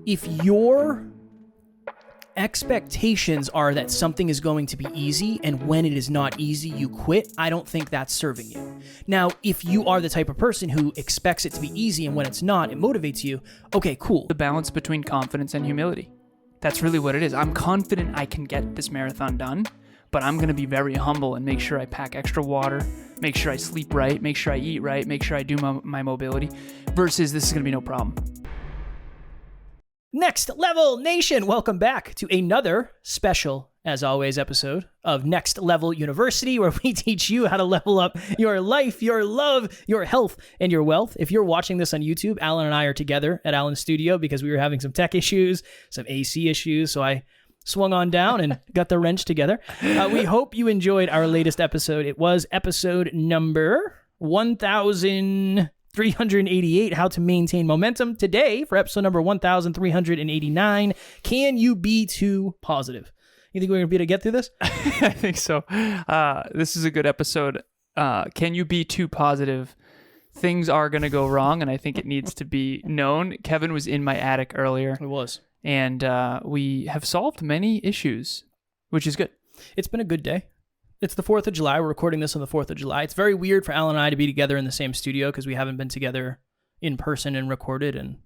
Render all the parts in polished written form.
If your expectations are that something is going to be easy, and when it is not easy, you quit, I don't think that's serving you. Now, if you are the type of person who expects it to be easy, and when it's not, it motivates you, okay, cool. The balance between confidence and humility. That's really what it is. I'm confident I can get this marathon done, but I'm going to be very humble and make sure I pack extra water, make sure I sleep right, make sure I eat right, make sure I do my mobility, versus this is going to be no problem. Next Level Nation, welcome back to another special, as always, episode of Next Level University, where we teach you how to level up your life, your love, your health, and your wealth. If you're watching this on YouTube, Alan and I are together at Alan's studio because we were having some tech issues, some AC issues, so I swung on down and got the wrench together. We hope you enjoyed our latest episode. It was episode number 1,388, How to Maintain Momentum. Today, for episode number 1,389, Can You Be Too Positive? You think we're going to be able to get through this? I think so. This is a good episode. Can you be too positive? Things are going to go wrong, and I think it needs to be known. Kevin was in my attic earlier. It was. And we have solved many issues, which is good. It's been a good day. It's the 4th of July. We're recording this on the 4th of July. It's very weird for Alan and I to be together in the same studio because we haven't been together in person and recorded, and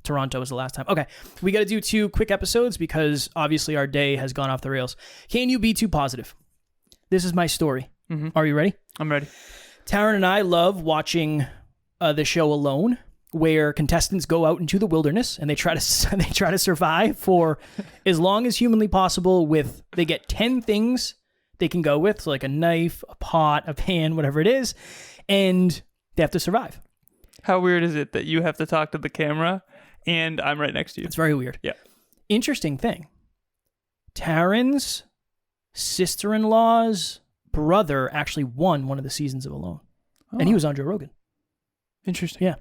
Toronto was the last time. Okay, we got to do 2 quick episodes because obviously our day has gone off the rails. Can you be too positive? This is my story. Mm-hmm. Are you ready? I'm ready. Taryn and I love watching the show Alone, where contestants go out into the wilderness and they try to survive for as long as humanly possible. They get 10 things they can go with, so like a knife, a pot, a pan, whatever it is, and they have to survive. How weird is it that you have to talk to the camera and I'm right next to you? It's very weird. Yeah. Interesting thing. Taryn's sister-in-law's brother actually won one of the seasons of Alone. Oh. And he was on Joe Rogan. Interesting. Yeah.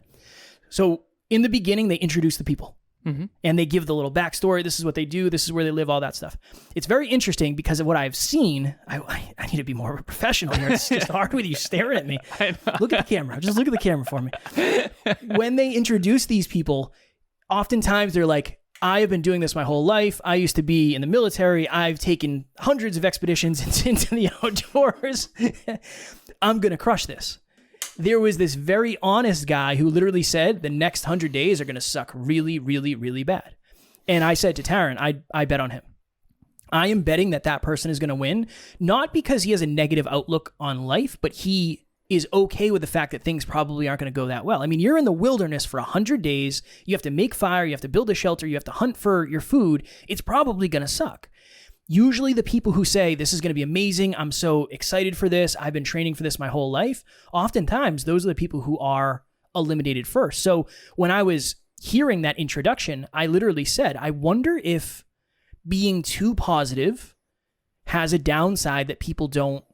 So in the beginning, they introduce the people. Mm-hmm. And they give the little backstory. This is what they do. This is where they live, all that stuff. It's very interesting because of what I've seen. I need to be more of a professional here. It's just hard with you staring at me. Look at the camera. Just look at the camera for me. When they introduce these people, oftentimes they're like, I have been doing this my whole life. I used to be in the military. I've taken hundreds of expeditions into the outdoors. I'm going to crush this. There was this very honest guy who literally said the next 100 days are going to suck really, really, really bad. And I said to Taryn, I bet on him. I am betting that person is going to win, not because he has a negative outlook on life, but he is okay with the fact that things probably aren't going to go that well. I mean, you're in the wilderness for 100 days. You have to make fire. You have to build a shelter. You have to hunt for your food. It's probably going to suck. Usually the people who say, this is going to be amazing, I'm so excited for this, I've been training for this my whole life, oftentimes those are the people who are eliminated first. So when I was hearing that introduction, I literally said, I wonder if being too positive has a downside that people don't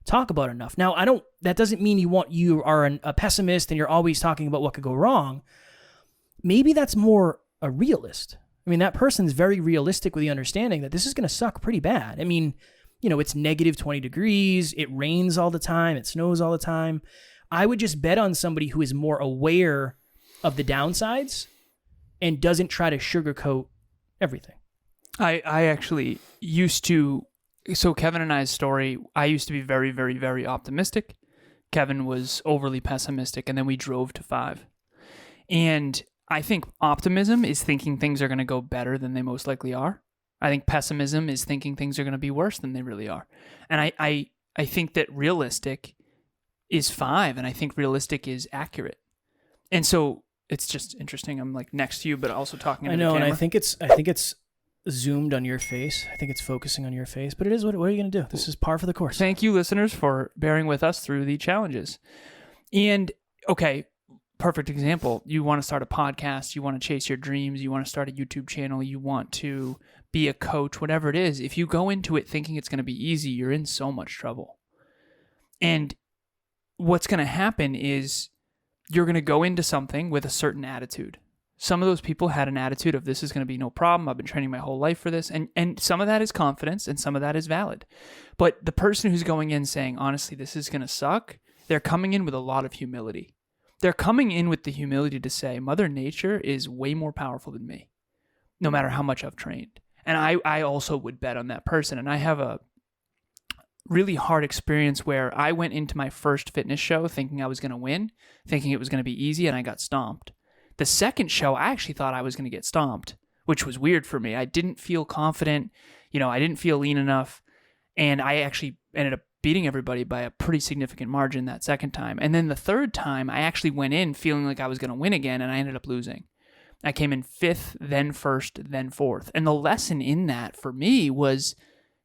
talk about enough. Now, that doesn't mean you are a pessimist and you're always talking about what could go wrong. Maybe that's more a realist. I mean, that person's very realistic with the understanding that this is going to suck pretty bad. I mean, it's negative 20 degrees. It rains all the time. It snows all the time. I would just bet on somebody who is more aware of the downsides and doesn't try to sugarcoat everything. I actually used to, so Kevin and I's story, I used to be very, very, very optimistic. Kevin was overly pessimistic, and then we drove to 5. And I think optimism is thinking things are going to go better than they most likely are. I think pessimism is thinking things are going to be worse than they really are. And I think that realistic is 5, and I think realistic is accurate. And so it's just interesting. I'm like next to you, but also talking into the camera. And I think it's zoomed on your face. I think it's focusing on your face, but it is what are you going to do? This is par for the course. Thank you, listeners, for bearing with us through the challenges. And okay, perfect example. You want to start a podcast, you want to chase your dreams, you want to start a YouTube channel, you want to be a coach, whatever it is. If you go into it thinking it's going to be easy, you're in so much trouble. And what's going to happen is you're going to go into something with a certain attitude. Some of those people had an attitude of this is going to be no problem. I've been training my whole life for this. And some of that is confidence and some of that is valid. But the person who's going in saying, honestly, this is going to suck, they're coming in with a lot of humility. They're coming in with the humility to say, Mother Nature is way more powerful than me. no matter how much I've trained. And I also would bet on that person. And I have a really hard experience where I went into my first fitness show thinking I was going to win, thinking it was going to be easy, and I got stomped. The second show, I actually thought I was going to get stomped, which was weird for me. I didn't feel confident. I didn't feel lean enough. And I actually ended up beating everybody by a pretty significant margin that second time. And then the third time, I actually went in feeling like I was going to win again, and I ended up losing. I came in 5th, then 1st, then 4th. And the lesson in that for me was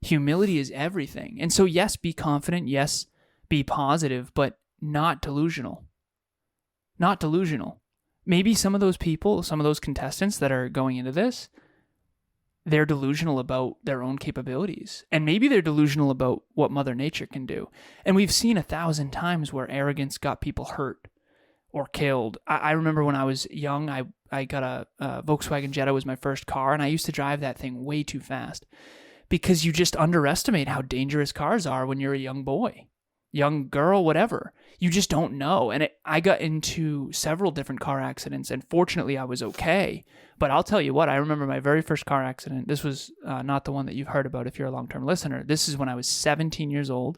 humility is everything. And so, yes, be confident. Yes, be positive, but not delusional. Not delusional. Maybe some of those people, some of those contestants that are going into this, they're delusional about their own capabilities. And maybe they're delusional about what Mother Nature can do. And we've seen 1,000 times where arrogance got people hurt or killed. I remember when I was young, I got a Volkswagen Jetta was my first car, and I used to drive that thing way too fast because you just underestimate how dangerous cars are when you're a young boy, young girl, whatever. You just don't know. And I got into several different car accidents, and fortunately I was okay. But I'll tell you what, I remember my very first car accident. This was not the one that you've heard about if you're a long-term listener. This is when I was 17 years old.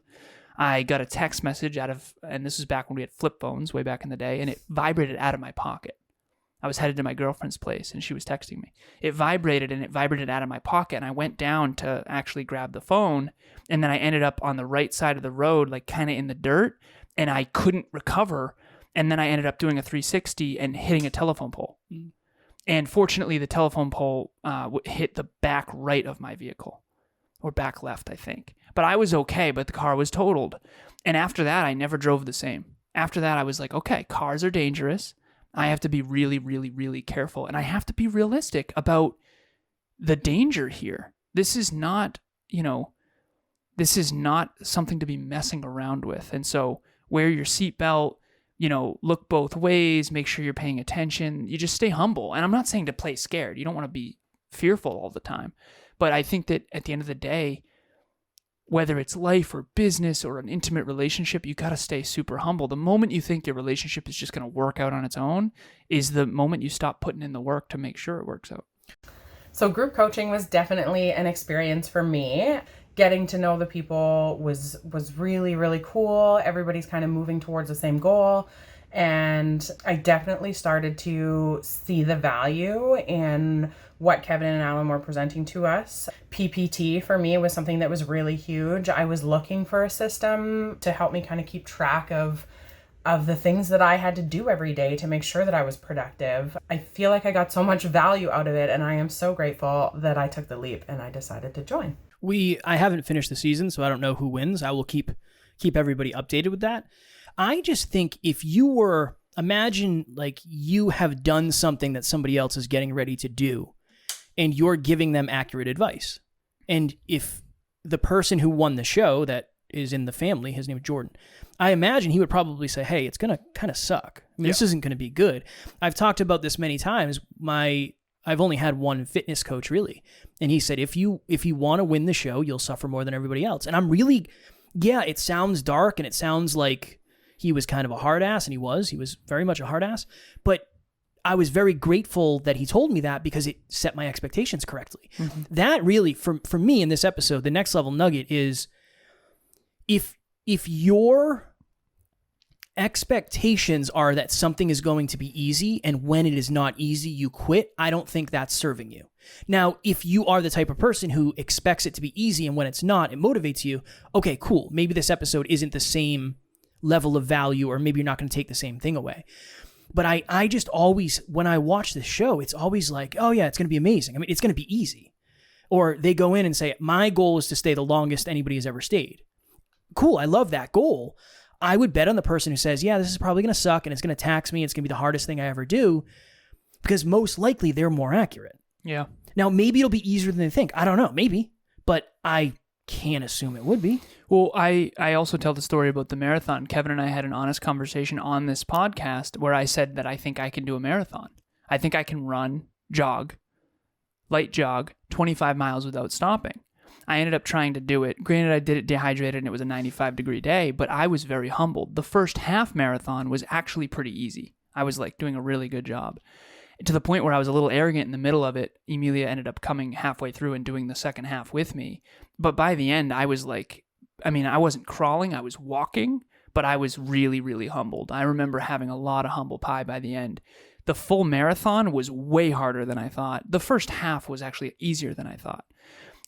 I got a text message and this was back when we had flip phones way back in the day, and it vibrated out of my pocket. I was headed to my girlfriend's place, and she was texting me. It vibrated out of my pocket, and I went down to actually grab the phone, and then I ended up on the right side of the road, like kind of in the dirt, and I couldn't recover, and then I ended up doing a 360 and hitting a telephone pole. Mm. And fortunately, the telephone pole hit the back right of my vehicle, or back left, I think. But I was okay, but the car was totaled. And after that, I never drove the same. After that, I was like, okay, cars are dangerous. I have to be really, really, really careful. And I have to be realistic about the danger here. This is not, this is not something to be messing around with. And so wear your seatbelt, look both ways, make sure you're paying attention. You just stay humble. And I'm not saying to play scared. You don't want to be fearful all the time. But I think that at the end of the day, whether it's life or business or an intimate relationship, you got to stay super humble. The moment you think your relationship is just going to work out on its own is the moment you stop putting in the work to make sure it works out. So group coaching was definitely an experience for me. Getting to know the people was really, really cool. Everybody's kind of moving towards the same goal. And I definitely started to see the value in what Kevin and Alan were presenting to us. PPT for me was something that was really huge. I was looking for a system to help me kind of keep track of the things that I had to do every day to make sure that I was productive. I feel like I got so much value out of it, and I am so grateful that I took the leap and I decided to join. I haven't finished the season, so I don't know who wins. I will keep everybody updated with that. I just think imagine like you have done something that somebody else is getting ready to do, and you're giving them accurate advice. And if the person who won the show that is in the family, his name is Jordan, I imagine he would probably say, hey, it's going to kind of suck. This isn't going to be good. I've talked about this many times. I've only had one fitness coach really. And he said, if you want to win the show, you'll suffer more than everybody else. And I'm really, it sounds dark and it sounds like he was kind of a hard ass, and he was very much a hard ass, but I was very grateful that he told me that because it set my expectations correctly. Mm-hmm. That really, for me in this episode, the next level nugget is if your expectations are that something is going to be easy, and when it is not easy, you quit, I don't think that's serving you. Now, if you are the type of person who expects it to be easy, and when it's not, it motivates you, okay, cool. Maybe this episode isn't the same level of value, or maybe you're not going to take the same thing away. But I just always, when I watch this show, it's always like, oh yeah, it's going to be amazing. I mean, it's going to be easy. Or they go in and say, my goal is to stay the longest anybody has ever stayed. Cool, I love that goal. I would bet on the person who says, yeah, this is probably going to suck and it's going to tax me. It's going to be the hardest thing I ever do, because most likely they're more accurate. Yeah. Now, maybe it'll be easier than they think. I don't know, maybe, but I can't assume it would be. Well, I also tell the story about the marathon. Kevin and I had an honest conversation on this podcast where I said that I think I can do a marathon. I think I can light jog 25 miles without stopping. I ended up trying to do it. Granted, I did it dehydrated and it was a 95-degree day, but I was very humbled. The first half marathon was actually pretty easy. I was like doing a really good job. to the point where I was a little arrogant in the middle of it. Emilia ended up coming halfway through and doing the second half with me. But by the end, I was like, I mean, I wasn't crawling, I was walking, but I was really, really humbled. I remember having a lot of humble pie by the end. The full marathon was way harder than I thought. The first half was actually easier than I thought.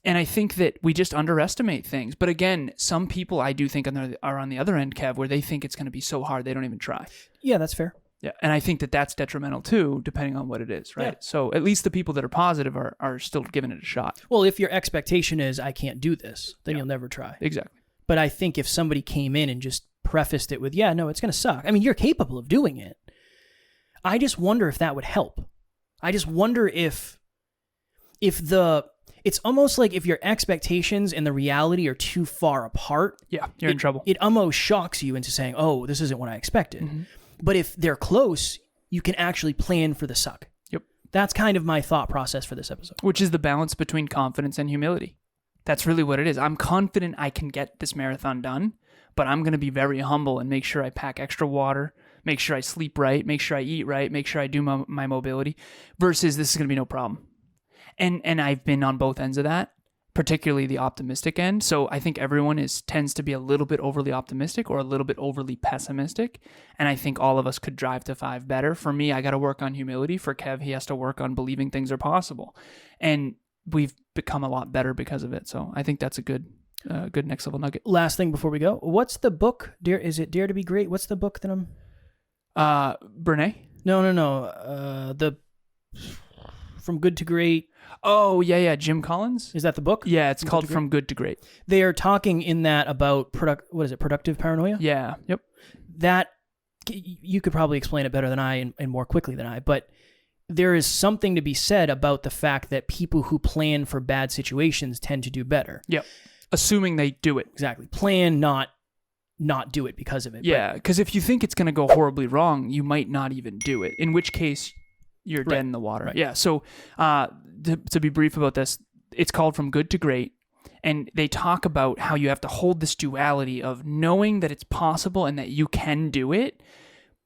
And I think that we just underestimate things. But again, some people I do think are on the other end, Kev, where they think it's going to be so hard they don't even try. Yeah, that's fair. Yeah, and I think that that's detrimental too, depending on what it is, right? Yeah. So at least the people that are positive are still giving it a shot. Well, if your expectation is, I can't do this, then you'll never try. Exactly. But I think if somebody came in and just prefaced it with, yeah, no, it's going to suck. I mean, you're capable of doing it. I just wonder if that would help. I just wonder if it's almost like if your expectations and the reality are too far apart. Yeah, you're in trouble. It almost shocks you into saying, oh, this isn't what I expected. Mm-hmm. But if they're close, you can actually plan for the suck. Yep. That's kind of my thought process for this episode. Which is the balance between confidence and humility. That's really what it is. I'm confident I can get this marathon done, but I'm going to be very humble and make sure I pack extra water, make sure I sleep right, make sure I eat right, make sure I do my mobility, versus this is going to be no problem. And I've been on both ends of that, particularly the optimistic end. So I think everyone tends to be a little bit overly optimistic or a little bit overly pessimistic. And I think all of us could drive to 5 better. For me, I got to work on humility. For Kev, he has to work on believing things are possible. And we've become a lot better because of it. So I think that's a good next level nugget. Last thing before we go, what's the book? Is it Dare to be Great? What's the book that I'm... Brene? No. The From Good to Great. Oh, yeah. Jim Collins? Is that the book? Yeah, it's called From Good to Great. They are talking in that about productive paranoia? Yeah. Yep. That, you could probably explain it better than I and more quickly than I, but there is something to be said about the fact that people who plan for bad situations tend to do better. Yep. Assuming they do it. Exactly. Plan, not do it because of it. Yeah, because if you think it's going to go horribly wrong, you might not even do it, in which case you're dead in the water. Right. Yeah, so to be brief about this, it's called From Good to Great, and they talk about how you have to hold this duality of knowing that it's possible and that you can do it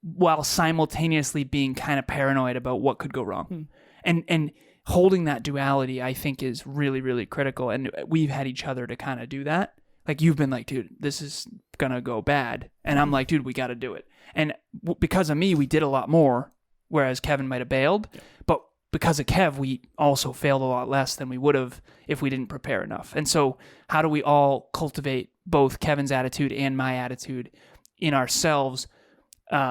while simultaneously being kind of paranoid about what could go wrong. And holding that duality, I think, is really, really critical, and we've had each other to kind of do that. Like, you've been like, dude, this is going to go bad, and I'm like, dude, we got to do it. And because of me, we did a lot more, whereas Kevin might have bailed. But because of Kev, we also failed a lot less than we would have if we didn't prepare enough. And so how do we all cultivate both Kevin's attitude and my attitude in ourselves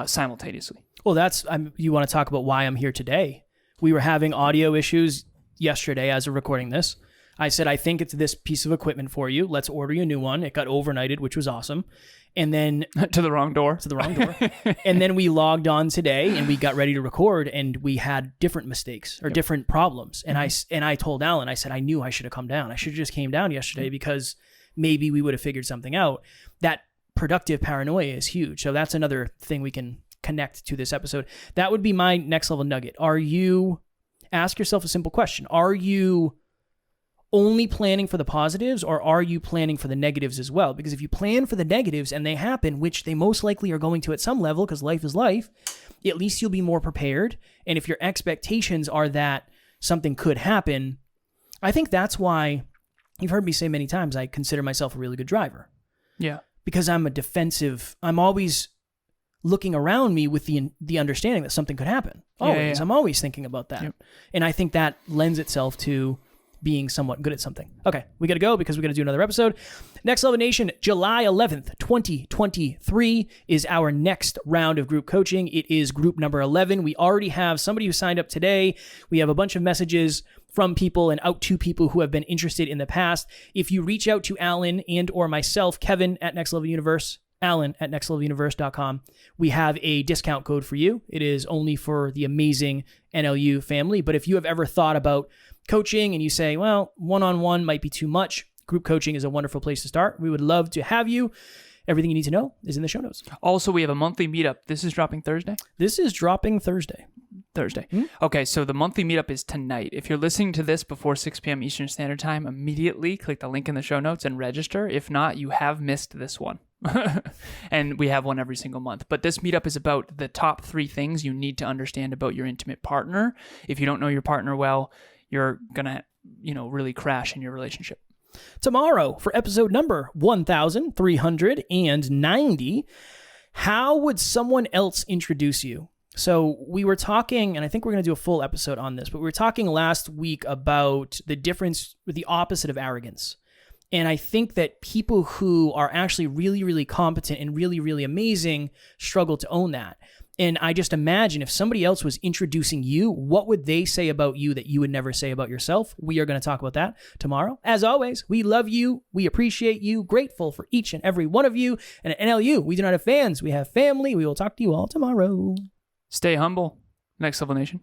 simultaneously? Well, you want to talk about why I'm here today. We were having audio issues yesterday as we're recording this. I said, I think it's this piece of equipment for you. Let's order you a new one. It got overnighted, which was awesome. And then... to the wrong door. And then we logged on today and we got ready to record and we had different mistakes or different problems. And I told Alan, I said, I knew I should have come down. I should have just came down yesterday because maybe we would have figured something out. That productive paranoia is huge. So that's another thing we can connect to this episode. That would be my next level nugget. Ask yourself a simple question. Are you only planning for the positives, or are you planning for the negatives as well? Because if you plan for the negatives and they happen, which they most likely are going to at some level, because life is life, at least you'll be more prepared. And if your expectations are that something could happen, I think that's why you've heard me say many times, I consider myself a really good driver. Yeah. Because I'm I'm always looking around me with the understanding that something could happen. Always. Yeah. I'm always thinking about that. Yep. And I think that lends itself to being somewhat good at something. Okay, we got to go because we're going to do another episode. Next Level Nation, July 11th, 2023 is our next round of group coaching. It is group number 11. We already have somebody who signed up today. We have a bunch of messages from people and out to people who have been interested in the past. If you reach out to Alan and or myself, Kevin at Next Level Universe, Alan at nextleveluniverse.com, we have a discount code for you. It is only for the amazing NLU family. But if you have ever thought about coaching and you say, well, one-on-one might be too much, group coaching is a wonderful place to start. We would love to have you. everything you need to know is in the show notes. Also, we have a monthly meetup. This is dropping Thursday? This is dropping Thursday. Okay, so the monthly meetup is tonight. If you're listening to this before 6 p.m. Eastern Standard Time, immediately click the link in the show notes and register. If not, you have missed this one. And we have one every single month. But this meetup is about the top 3 things you need to understand about your intimate partner. If you don't know your partner well, you're going to, really crash in your relationship. Tomorrow, for episode number 1390, how would someone else introduce you? So we were talking, and I think we're going to do a full episode on this, but we were talking last week about the difference with the opposite of arrogance. And I think that people who are actually really, really competent and really, really amazing struggle to own that. And I just imagine if somebody else was introducing you, what would they say about you that you would never say about yourself? We are going to talk about that tomorrow. As always, we love you. We appreciate you. Grateful for each and every one of you. And at NLU, we do not have fans. We have family. We will talk to you all tomorrow. Stay humble. Next Level Nation.